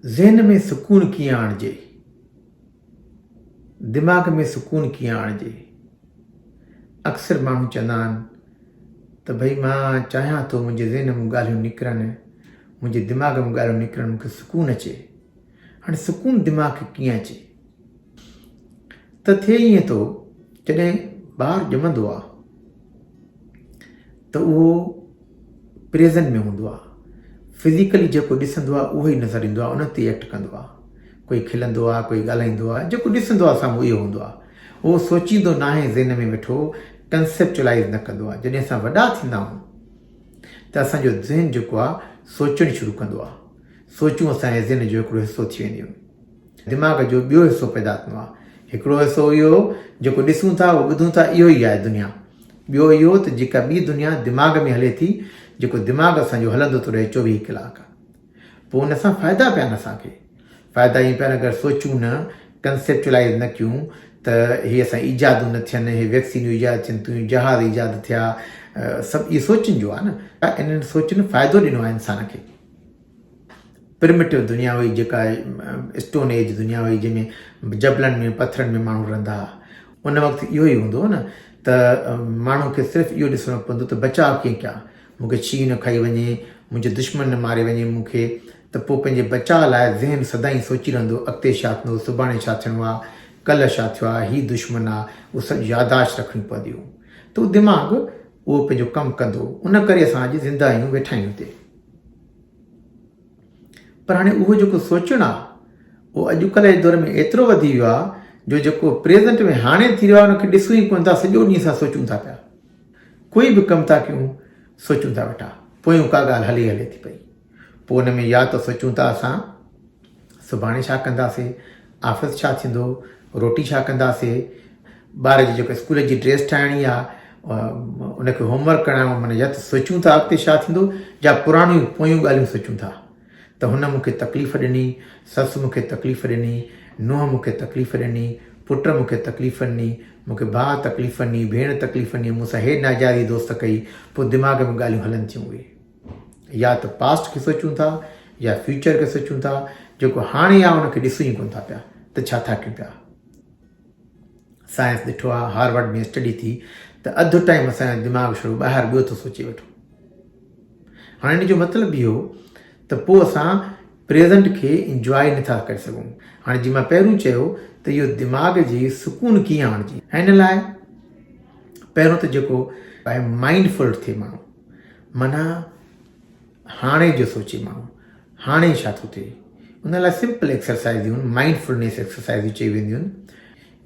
ज़हन में सुकून कीअं आणिजे, दिमाग़ में सुकून कीअं आणिजे। अक्सर माण्हू चवंदा आहिनि त भई मां चाहियां थो मुंहिंजे ज़हन में ॻाल्हियूं निकिरनि, मुंहिंजे दिमाग़ में ॻाल्हियूं निकिरनि, मूंखे सुकून अचे। हाणे सुकून दिमाग़ खे कीअं अचे? त थिए ईअं थो, जॾहिं ॿारु ॼमंदो आहे त उहो प्रेज़ेंट में हूंदो आहे, फिज़िकली जेको ॾिसंदो आहे उहो ई नज़र ईंदो आहे, उन ते एक्ट कंदो आहे। कोई खिलंदो आहे, कोई ॻाल्हाईंदो आहे, जेको ॾिसंदो आहे साम्हूं इहो हूंदो आहे। उहो सोचींदो न आहे ज़हन में वेठो, कंसेप्चुलाइज़ न कंदो आहे। जॾहिं असां वॾा थींदा आहियूं त असांजो ज़हन जेको आहे सोचणु शुरू कंदो आहे। सोचूं असांजे ज़हन जो हिकिड़ो हिसो थी वेंदियूं आहिनि। दिमाग़ जो ॿियो हिसो पैदा थींदो आहे। हिकिड़ो हिसो इहो जेको ॾिसूं था उहो ॿुधूं था, इहो ई आहे दुनिया। ॿियो इहो त जेका ॿी दुनिया दिमाग़ में हले थी, जेको दिमाग़ असांजो हलंदो थो रहे 24 कलाक। पोइ हुन सां फ़ाइदा पिया आहिनि असांखे। फ़ाइदा ई पिया आहिनि अगरि सोचूं न, कंसेप्चुलाइज़ न कयूं त इहे असां ईजादूं न थियनि, इहे वैक्सीनियूं ईजाद थियनि थियूं, जहाज़ ईजाद थिया, सभु इहे सोचनि जो आहे न। इन्हनि सोचनि फ़ाइदो ॾिनो आहे इंसान खे। प्रिमिटिव दुनिया हुई, जेका स्टोन एज दुनिया हुई, जंहिंमें जबलनि में पथरनि में माण्हू रहंदा हुआ, उन वक़्तु इहो ई हूंदो न त माण्हू खे सिर्फ़ु इहो ॾिसणो पवंदो त बचाव कीअं कयां, मूंखे शींहुं न खाई वञे, मुंहिंजो दुश्मन न मारे वञे मूंखे। त पोइ पंहिंजे बचाव लाइ ज़हन सदाईं सोची रहंदो, अॻिते छा थींदो, सुभाणे छा थियणो आहे, कल्ह छा थियो आहे, हीउ दुश्मन आहे, उहो सभु यादाश्त रखणी पवंदियूं। त उहो दिमाग़ उहो पंहिंजो कमु कंदो। उन करे असां अॼु ज़िंदा आहियूं, वेठा आहियूं हिते। पर हाणे उहो जेको सोचणु आहे उहो अॼुकल्ह जे दौर में एतिरो वधी वियो आहे जो जेको प्रेज़ेंट में हाणे थी रहियो आहे उनखे ॾिसूं ई कोन था। सॼो ॾींहुं असां सोचूं था पिया, कोई बि कमु था कयूं सोचूं था वेठा, पोयूं का ॻाल्हि हले थी पई। पोइ हुन में या त सोचूं था असां सुभाणे छा कंदासीं, ऑफिस छा थींदो, रोटी छा कंदासीं, ॿार जी जेको स्कूल जी ड्रेस ठाहिणी आहे उनखे होमवर्क कराइणो, माना या त सोचूं था अॻिते छा थींदो, या पुराणियूं पोयूं ॻाल्हियूं सोचूं था त हुन मूंखे तकलीफ़ ॾिनी, ससु मूंखे तकलीफ़ ॾिनी, नुंहुं मूंखे तकलीफ़ ॾिनी, पुट मूंखे तकलीफ़ ॾिनी, मूंखे भाउ तकलीफ़ ॾिनी, भेण तकलीफ़ ॾिनी, मूंसां हे नाजाइज़ी दोस्त कई। पोइ दिमाग़ में ॻाल्हियूं हलनि थियूं। उहे या त पास्ट खे सोचूं था या फ्यूचर खे सोचूं था। जेको हाणे आहे उनखे ॾिसूं ई कोन था पिया त छा था कयूं पिया। साइंस ॾिठो आहे, हार्वर्ड में स्टडी थी त अधु टाइम असांजो दिमाग़ छड़ो ॿाहिरि ॿियो थो सोचे वेठो। हाणे हिन जो मतिलबु इहो त पोइ असां प्रेज़ेंट खे इंजॉय नथा करे सघूं। हाणे जीअं मां पहिरियों चयो त इहो दिमाग़ जी सुकून कीअं आणिजे, ऐं हिन लाइ पहिरियों त जेको आहे माइंडफुल थिए माण्हू, माना हाणे जो सोचे माण्हू, हाणे छा थो थिए। उन लाइ सिंपल एक्सरसाइज़ियूं आहिनि, माइंडफुलनेस एक्सरसाइज़ियूं चई वेंदियूं आहिनि।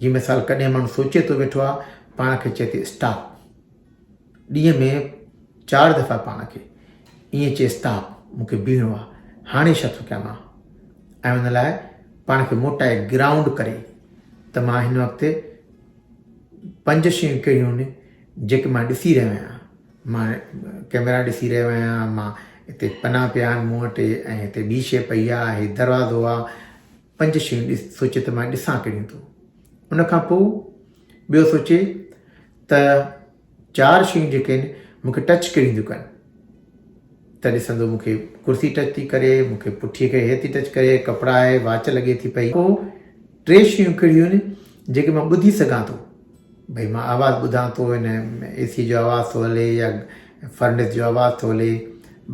जीअं मिसाल कॾहिं माण्हू सोचे थो वेठो आहे, पाण खे चए थी स्टॉप, ॾींहं में 4 दफ़ा पाण खे ईअं चए स्टॉप, मूंखे बीहणो आहे, हाणे छा थो कयां मां। ऐं हुन लाइ पाण खे मोटाए ग्राउंड करे त मां हिन वक़्तु 5 शयूं कहिड़ियूं आहिनि जेके मां ॾिसी रहियो आहियां। मां कैमरा ॾिसी रहियो आहियां, मां हिते पना पिया आहिनि मूं वटि, ऐं हिते ॿी शइ पई आहे, हीउ दरवाज़ो आहे। 5 शयूं सोचे त मां ॾिसां कहिड़ियूं थो। उनखां पोइ ॿियो सोचे त 4 शयूं जेके आहिनि मूंखे टच कहिड़ियूं थियूं कनि। त ॾिसंदो मूंखे कुर्सी टच थी करे, मूंखे पुठीअ खे हे थी टच करे, कपिड़ा आहे, वाच लॻे थी पई। पोइ 3 शयूं कहिड़ियूं आहिनि जेके मां ॿुधी सघां थो। भई मां आवाज़ु ॿुधां थो, हिन एसी जो आवाज़ु थो हले या फर्नेस जो आवाज़ु थो हले,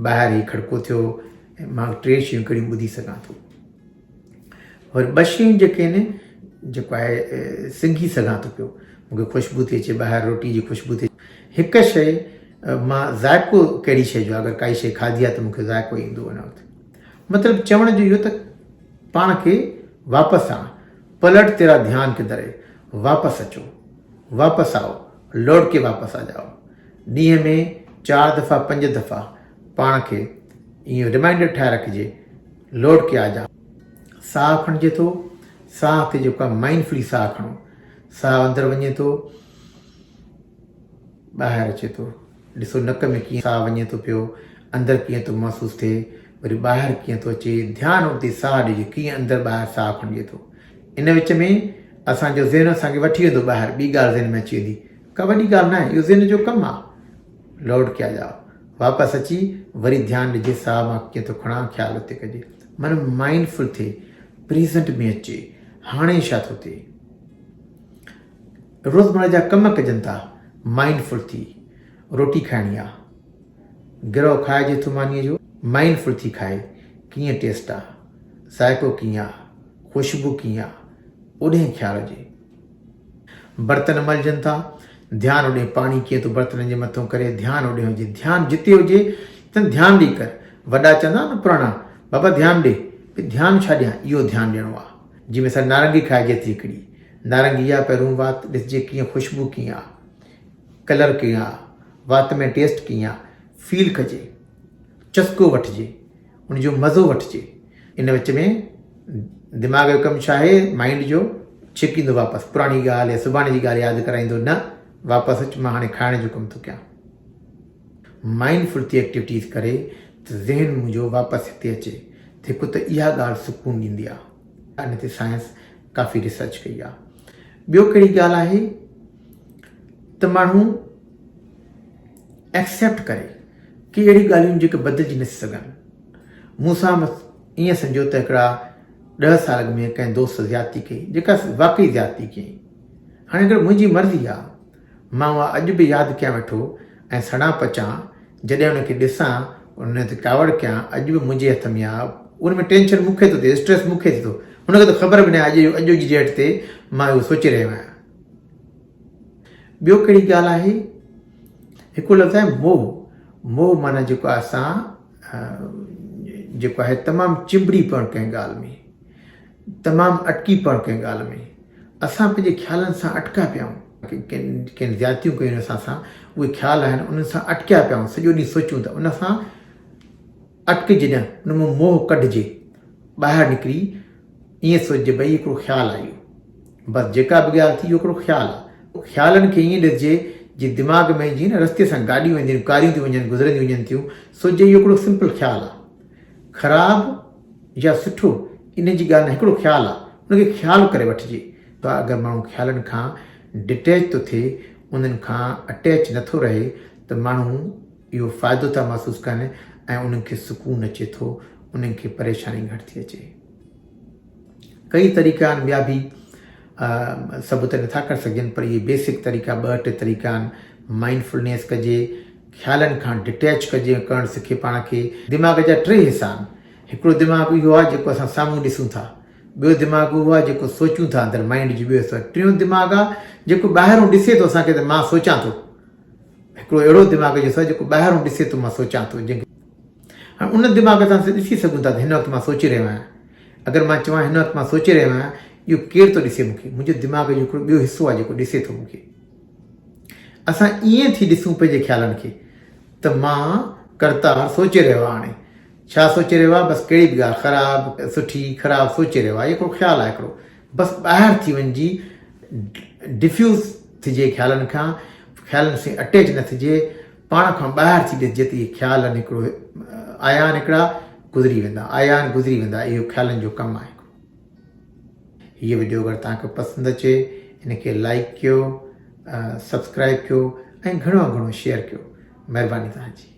ॿाहिरि ई खड़को थियो, मां 3 शयूं कहिड़ियूं ॿुधी सघां थो। वरी 2 शयूं जेके आहिनि जेको आहे सिंघी सघां थो पियो, मूंखे ख़ुशबू थी अचे, ॿाहिरि रोटी जी ख़ुशबू थी। हिकु शइ मां ज़ाइक़ो कहिड़ी शइ जो, अगरि काई शइ खाधी आहे त मूंखे ज़ाइक़ो ईंदो उन वक़्तु। मतिलबु चवण जो इहो त पाण खे वापसि आण, पलट तेरा ध्यानु किधर है, वापसि अचो, वापसि आओ, लौट के वापसि आ जाओ। ॾींहं में 4 दफ़ा 5 दफ़ा पाण खे इहो रिमाइंडर ठाहे रखिजे, लौट के आ जाओ। साहु खणिजे थो, साह ते जेको आहे माइंडफुली साहु खणो, साहु अंदरि वञे थो, ॿाहिरि अचे थो। ॾिसो नक में कीअं साहु वञे थो पियो, अंदरि कीअं थो महसूसु थिए, वरी ॿाहिरि कीअं थो अचे। ध्यानु उते साहु ॾिजे, कीअं अंदरि ॿाहिरि साहु खणिजे थो। इन विच में असांजो ज़हन असांखे वठी वेंदो ॿाहिरि, ॿी ॻाल्हि ज़हन में अची वेंदी, का वॾी ॻाल्हि न आहे, इहो ज़हन जो कमु आहे। लौट के आ जाओ, वापसि अची वरी ध्यानु ॾिजे साहु मां कीअं थो खणां, ख़्यालु उते कजे। मन माइंडफुल थिए, प्रेज़ेंट में अचे, हाणे छा थो थिए। रोज़मर्रा जा कम कजनि था, माइंडफुल थी। रोटी खाइणी आहे, गिरह खाइजे थूमानीअ जो, माइंडफुल थी खाए, कीअं टेस्ट आहे, ज़ाइक़ो कीअं आहे, ख़ुशबू कीअं आहे, ओॾे ख़्यालु हुजे। बर्तन मलजनि था, ध्यानु होॾे, पाणी कीअं थो बर्तन जे मथां करे, ध्यानु होॾे हुजे। ध्यानु जिते हुजे त ध्यानु ॾेई कर। वॾा चवंदा न पुराणा, बाबा ध्यानु ॾे। ध्यानु छा ॾियां, इहो ध्यानु ॾियणो आहे। जीअं असां नारंगी खाइजे थी हिकिड़ी, नारंगी आहे, पहिरियों वात ॾिसजे कीअं, ख़ुशबू कीअं आहे, कलर कीअं आहे, वात में टेस्ट कीअं आहे, फील कजे, चस्को वठिजे, उनजो मज़ो वठिजे। इन विच में दिमाग़ जो कमु छा आहे, माइंड जो छिकींदो वापसि, पुराणी ॻाल्हि या सुभाणे जी ॻाल्हि यादि कराईंदो, न वापसि अच, मां हाणे खाइण जो कमु थो कयां। माइंडफुल थी एक्टिविटीज़ करे त ज़हन मुंहिंजो वापसि हिते अचे। हिकु त इहा ॻाल्हि सुकून ॾींदी आहे। इन ते साइंस काफ़ी रिसर्च कई आहे। ॿियो कहिड़ी ॻाल्हि आहे त माण्हू एक्सेप्ट करे कि अहिड़ी ॻाल्हियूं जेके बदिलजी न सघनि। मूंसां ईअं सम्झो त हिकिड़ा 10 साल में कंहिं दोस्त ज़्यादती कई, जेका वाक़ई ज़्यादती कई। हाणे अगरि मुंहिंजी मर्ज़ी आहे, मां उहा अॼु बि यादि कयां वेठो ऐं सड़ा पचां, जॾहिं उनखे ॾिसां, उन ते कावड़ कयां, अॼु बि मुंहिंजे हथ में आहे, उन में टेंशन मूंखे थो थिए, स्ट्रेस मूंखे थिए थो, हुनखे त ख़बर बि न आहे अॼु जी डेट ते मां इहो सोचे रहियो आहियां। ॿियो कहिड़ी ॻाल्हि आहे, हिकु लफ़्ज़ आहे मोह। मोह माना जेको आहे असां जेको आहे तमामु चिंबड़ी पवणु कंहिं ॻाल्हि में, तमामु अटकी पवणु कंहिं ॻाल्हि में। असां पंहिंजे ख़्यालनि सां अटका पिया आहियूं। कंहिं ज़्यादतियूं कयूं असां सां, उहे ख़्याल आहिनि, उन्हनि सां अटकिया पिया आहियूं। सॼो ॾींहुं सोचूं था, उन सां अटकिजे न, उन मां मोह कढिजे, ॿाहिरि निकिरी ईअं सोचिजे भई हिकिड़ो ख़्यालु आहे इहो, बसि जेका बि ॻाल्हि थी इहो हिकिड़ो ख़्यालु आहे। ख़्यालनि खे ईअं ॾिसजे जीअं दिमाग़ में, जीअं न रस्ते सां गाॾियूं वेंदियूं आहिनि, कारियूं थियूं वञनि, गुज़रंदियूं वञनि थियूं, सोचिजे इहो हिकिड़ो सिंपल ख़्यालु आहे। ख़राबु या सुठो इन जी ॻाल्हि न, हिकिड़ो ख़्यालु आहे, उनखे ख़्यालु करे वठिजे। त अगरि माण्हू ख़्यालनि खां डिटेच थो थिए, उन्हनि खां अटैच नथो रहे, त माण्हू इहो फ़ाइदो था महसूसु कनि ऐं उन्हनि खे सुकून अचे थो, उन्हनि खे परेशानी घटि थी अचे। कई तरीक़ा आहिनि ॿिया बि, सभु त नथा करे सघनि, पर इहे बेसिक तरीक़ा 2-3 तरीक़ा आहिनि। माइंडफुलनेस कजे, ख़्यालनि खां डिटैच कजे, करणु सिखे पाण खे। दिमाग़ जा 3 हिसा आहिनि। हिकिड़ो दिमाग़ इहो आहे जेको असां साम्हूं ॾिसूं था, ॿियो दिमाग़ उहो आहे जेको सोचूं था अंदरि, माइंड जी ॿियो हिसो आहे। टियों दिमाग़ आहे जेको ॿाहिरों ॾिसे थो असांखे, त मां सोचां थो। हिकिड़ो अहिड़ो दिमाग़ जो हिसो आहे जेको ॿाहिरों ॾिसे थो, मां सोचां थो। जंहिंखे हाणे उन दिमाग़ सां ॾिसी सघूं था त हिन वक़्तु मां सोचे रहियो आहियां। अगरि मां चवां हिन वक़्तु मां सोचे रहियो आहियां, इहो केरु थो ॾिसे मूंखे, मुंहिंजे दिमाग़ जो हिकिड़ो ॿियो हिसो आहे जेको ॾिसे थो मूंखे। असां ईअं थी ॾिसूं पंहिंजे ख़्यालनि खे त मां करतार सोचे रहियो आहे। हाणे छा सोचे रहियो आहे, बसि कहिड़ी बि ॻाल्हि, ख़राबु सुठी ख़राबु सोचे रहियो आहे, हिकिड़ो ख़्यालु आहे हिकिड़ो, बसि ॿाहिरि थी वञिजी, डिफ्यूज़ थिजे ख़्यालनि खां, ख़्यालनि सां अटैच न थिजे, पाण खां ॿाहिरि थी ॾिसजे त इहे ख़्याल आहिनि, हिकिड़ो आया आहिनि, हिकिड़ा गुज़री वेंदा, आया आहिनि गुज़री वेंदा। इहो ख़्यालनि जो कमु आहे। हीअ वीडियो अगरि तव्हांखे पसंदि अचे, इनखे लाइक कयो, सब्सक्राइब कयो ऐं घणो घणो शेयर कयो। महिरबानी तव्हांजी।